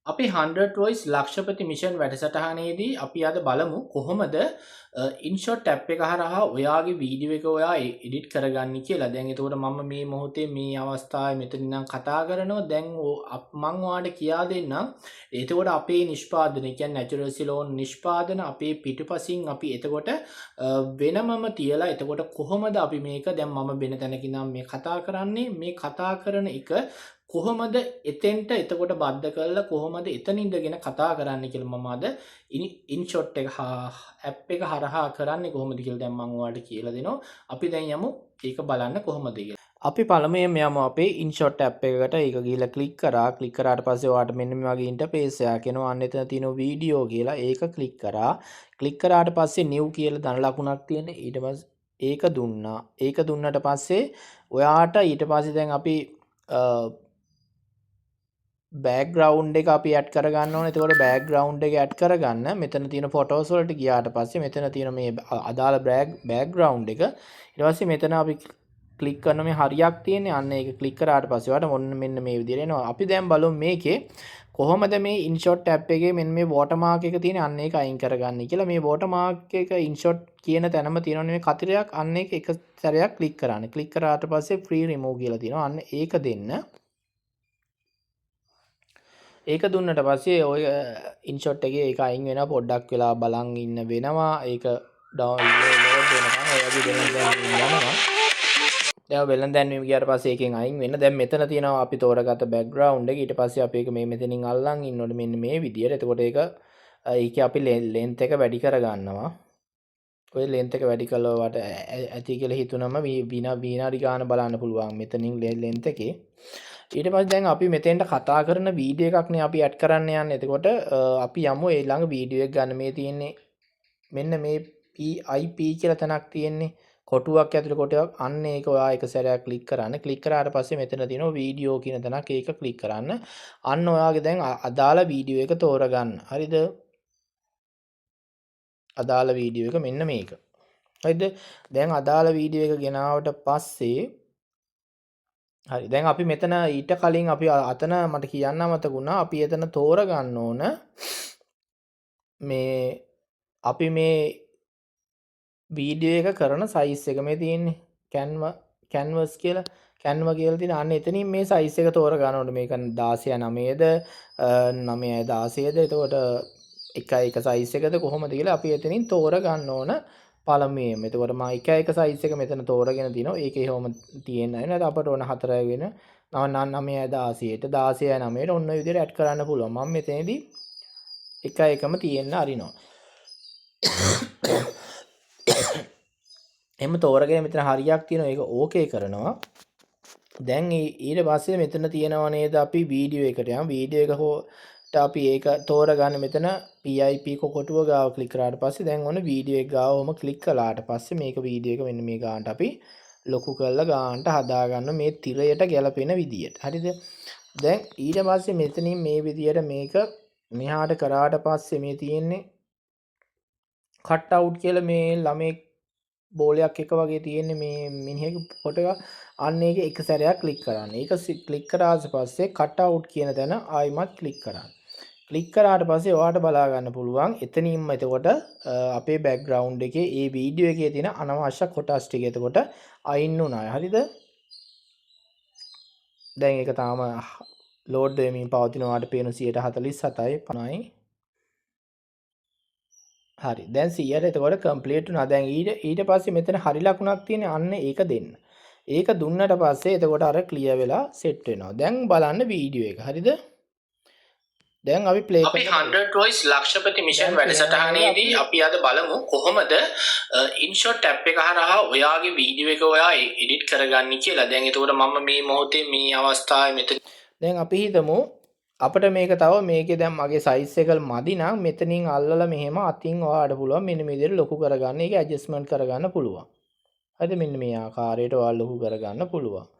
අපි 100 voice Lakshapathi mission වැඩසටහනේදී අපි අද බලමු කොහොමද InShot ටැබ් එක හරහා ඔයාගේ වීඩියෝ එක ඔයා එඩිට් කරගන්නේ කියලා. දැන් එතකොට මම මේ මොහොතේ මේ අවස්ථාවේ මෙතන ඉඳන් කතා කරනවා. දැන් මම ඔයාලට කියා දෙන්නම්. එතකොට අපේ නිෂ්පාදන කියන්නේ නැචරල් සිලෝන් නිෂ්පාදන අපේ පිටුපසින් අපි එතකොට වෙනමම තියලා එතකොට කොහොමද අපි මේක දැන් මම වෙන තැනක ඉඳන් මේ කතා කරන්නේ මේ කතා කරන එක කොහොමද එතෙන්ට එතකොට බද්ධ කරලා කොහොමද එතන ඉඳගෙන කතා කරන්න කියලා මම අද InShot එක ඇප් එක හරහා කරන්නේ කොහොමද කියලා දැන් මම ඔයාලට කියලා දෙනවා. අපි දැන් යමු ඒක බලන්න කොහොමද කියලා. අපි පළමුවෙන්ම යමු අපේ InShot ඇප් එකකට. ඒක ගිහිල්ලා ක්ලික් කරා. ක්ලික් කරාට පස්සේ ඔයාලට මෙන්න මේ වගේ ඉන්ටර්ෆේස් එකක් එනවා. අන්න එතන තියෙන වීඩියෝ කියලා. ඒක ක්ලික් කරා. ක්ලික් කරාට පස්සේ new කියලා ධන ලකුණක් තියෙන. ඊට පස්සේ ඒක දුන්නා. ඒක දුන්නට පස්සේ ඔයාට ඊට පස්සේ දැන් අපි බෑග්ග්‍රවුන්ඩ් එක අපි ඇඩ් කරගන්න ඕනේ. එතකොට බෑග්ග්‍රවුන්ඩ් එක ඇඩ් කරගන්න මෙතන තියෙන ෆොටෝස් වලට ගියාට පස්සේ මෙතන තියෙන මේ අදාළ බෑග්ග්‍රවුන්ඩ් එක ඊට පස්සේ මෙතන අපි ක්ලික් කරන මේ හරියක් තියෙන්නේ. අන්න ඒක ක්ලික් කරාට පස්සේ ඔයාලට මොන්න මෙන්න මේ විදිහට එනවා. අපි දැන් බලමු මේකේ කොහොමද මේ InShot ටැබ් එකේ මෙන්න මේ වෝටර්මාර්ක් එක තියෙන අන්න ඒක අයින් කරගන්නේ කියලා. මේ වෝටර්මාර්ක් එක InShot කියන තැනම තියෙනවනේ මේ කතරයක්. අන්න ඒක එක සැරයක් ක්ලික් කරන්න. ක්ලික් කරාට පස්සේ free remove කියලා තියෙනවා. අන්න ඒක දෙන්න. ඒක දුන්නට පස්සේ ඔය InShot එකේ ඒක අයින් වෙනවා. පොඩ්ඩක් වෙලා බලන් ඉන්න වෙනවා. ඒක ඩවුන්ලෝඩ් වෙනකන් ඔය වගේ වෙලෙන් යනවා. දැන් වෙලෙන් දැන්වීම ගියාට පස්සේ ඒකෙන් අයින් වෙන්න. දැන් මෙතන තියෙනවා අපි තෝරගත්ත බෑග්ග්‍රවුන්ඩ් එක. ඊට පස්සේ අපි ඒක මේ මෙතනින් අල්ලන් ඉන්නකොට මෙන්න මේ විදියට. එතකොට ඒකේ අපි ලෙන්ත් එක වැඩි කරගන්නවා. ඔය ලෙන්ත් එක වැඩි කළා වට ඇති කියලා හිතුනම විනාඩි ගාන බලන්න පුළුවන් මෙතනින් ලෙන්ත් එකේ. ඊට පස්සේ දැන් අපි මෙතෙන්ට කතා කරන වීඩියෝ එකක් නේ අපි ඇඩ් කරන්න යන්නේ. එතකොට අපි යමු ඒ ළඟ වීඩියෝ එක ගන්න. මේ තියෙන්නේ මෙන්න මේ PIP කියලා තැනක් තියෙන්නේ. කොටුවක් ඇතුලේ කොටුවක්. අන්න ඒක ඔයා එක සැරයක් ක්ලික් කරන්න. ක්ලික් කරාට පස්සේ මෙතන තියෙනවා වීඩියෝ කියන තැනක්. ඒක ක්ලික් කරන්න. අන්න ඔයාගේ දැන් අදාළ වීඩියෝ එක තෝරගන්න. හරිද? අදාළ වීඩියෝ එක මෙන්න මේක. හරිද? දැන් අදාළ වීඩියෝ එක ගෙනාවට පස්සේ හරි දැන් අපි මෙතන ඊට කලින් අපි අතන මට කියන්න අමතක වුණා අපි එතන තෝරගන්න ඕන මේ අපි මේ වීඩියෝ එක කරන සයිස් එක මේ තියෙන්නේ canvas කියලා canva කියලා තියෙන අන්න එතනින් මේ සයිස් එක තෝරගන්න ඕනේ මේක 16 9ද 9 16ද එතකොට එක සයිස් එකද කොහොමද කියලා අපි එතනින් තෝරගන්න ඕන පළමුවෙන්. එතකොට මම එක සයිස් එක මෙතන තෝරගෙන තිනවා. ඒකේ කොහොම තියෙන්නේ නැහැ. අපට ඕන 4 වෙන 9 16ට 16 9ට ඔන්න ඔය විදිහට ඇඩ් කරන්න පුළුවන්. මම මෙතනදී එකම තියෙන්න අරිනවා. එහෙම තෝරගෙන මෙතන හරියක් තියෙනවා. ඒක ඕකේ කරනවා. දැන් ඊට පස්සේ මෙතන තියෙනවා නේද අපි වීඩියෝ එකට යමු. වීඩියෝ එක අපි ඒක තෝරගන්න මෙතන PIP කොටුව ගාව ක්ලික් කරාට පස්සේ දැන් ඔන්න වීඩියෝ එක ගාවම ක්ලික් කළාට පස්සේ මේක වීඩියෝ එක මෙන්න මේ ගානට අපි ලොකු කරලා ගානට හදාගන්න මේ තිරයට ගැලපෙන විදියට. හරිද? දැන් ඊට පස්සේ මෙතනින් මේ විදියට මේක මෙහාට කරාට පස්සේ මේ තියෙන්නේ කට් අවුට් කියලා මේ ළමේ බෝලයක් එක වගේ තියෙන්නේ මේ මිනිහෙක ෆොටෝ එක. අන්න ඒක එක සැරයක් ක්ලික් කරන්න. ඒක ක්ලික් කරාට පස්සේ කට් අවුට් කියන තැන ආයිමත් ක්ලික් කරන්න. ක්ලික් කරාට පස්සේ ඔයාට බලා ගන්න පුළුවන් එතනින්ම එතකොට අපේ බෑග්ග්‍රවුන්ඩ් එකේ ඒ වීඩියෝ එකේ තියෙන අනවශ්‍ය කොටස් ටික එතකොට අයින් වුණා. හරිද? දැන් ඒක තාම ලෝඩ් වෙමින් පවතිනවාට පේන 147යි 50යි. හරි. දැන් 100ට එතකොට කම්ප්ලීට් වුණා. දැන් ඊට පස්සේ මෙතන හරි ලකුණක් තියෙන අන්න ඒක දෙන්න. ඒක දුන්නට පස්සේ එතකොට අර ක්ලියර් වෙලා සෙට් වෙනවා. දැන් බලන්න වීඩියෝ එක. හරිද? දැන් අපි ප්ලේ අපි 100 voice ලක්ෂපති මිෂන් වැඩසටහනේදී අපි අද බලමු කොහොමද InShot ටැබ් එක හරහා ඔයාගේ වීඩියෝ එක ඔයා එඩිට් කරගන්නේ කියලා. දැන් එතකොට මම මේ මොහොතේ මේ අවස්ථාවේ මෙතන දැන් අපි හිතමු අපිට මේක තව මේකේ දැන් මගේ සයිස් එක මදි නම් මෙතනින් අල්ලලා මෙහෙම අතින් ඔයාලට පුළුවන් මෙන්න මේ විදිහට ලොකු කරගන්න. ඒක ඇඩ්ජස්ට්මන්ට් කරගන්න පුළුවන්. හරිද? මෙන්න මේ ආකාරයට ඔයාලා ලොකු කරගන්න පුළුවන්.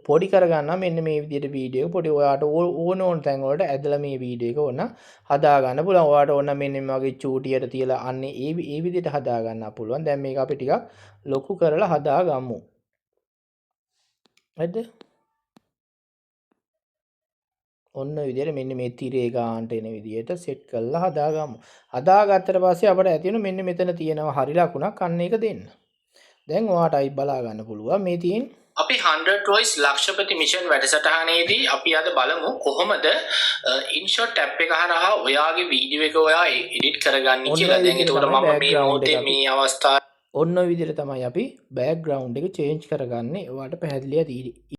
පොඩි කරගන්න මෙන්න මේ විදිහට වීඩියෝ එක පොඩි ඔයාට ඕන තැන් වලට ඇදලා මේ වීඩියෝ එක ඕන හදා ගන්න පුළුවන්. ඔයාට ඕන මෙන්න මේ වගේ චූටියට තියලා අන්නේ ඒ විදිහට හදා ගන්න පුළුවන්. දැන් මේක අපි ටිකක් ලොකු කරලා හදා ගමු. හරිද? ඔන්න ඔය විදිහට මෙන්න මේ තිරේ ගානට එන විදිහට සෙට් කරලා හදාගමු. හදාගත්තට පස්සේ අපිට ඇති වෙන මෙන්න මෙතන තියෙනවා හරි ලකුණක් අන්න ඒක දෙන්න. දැන් ඔයාටයි බලා ගන්න පුළුවන් මේ තියෙන අපි 100 voice ලක්ෂපති මිෂන් වැඩසටහනේදී අපි අද බලමු කොහොමද ඉන්ෂොට් ටැබ් එක හරහා ඔයාගේ වීඩියෝ එක ඔයා එඩිට් කරගන්නේ කියලා. දැන් ඒකට මම මේ මොහොතේ මේ අවස්ථාවේ ඔන්න ඔය විදිහට තමයි අපි බෑග්ග්‍රවුන්ඩ් එක චේන්ජ් කරගන්නේ. ඔයාලට පැහැදිලිව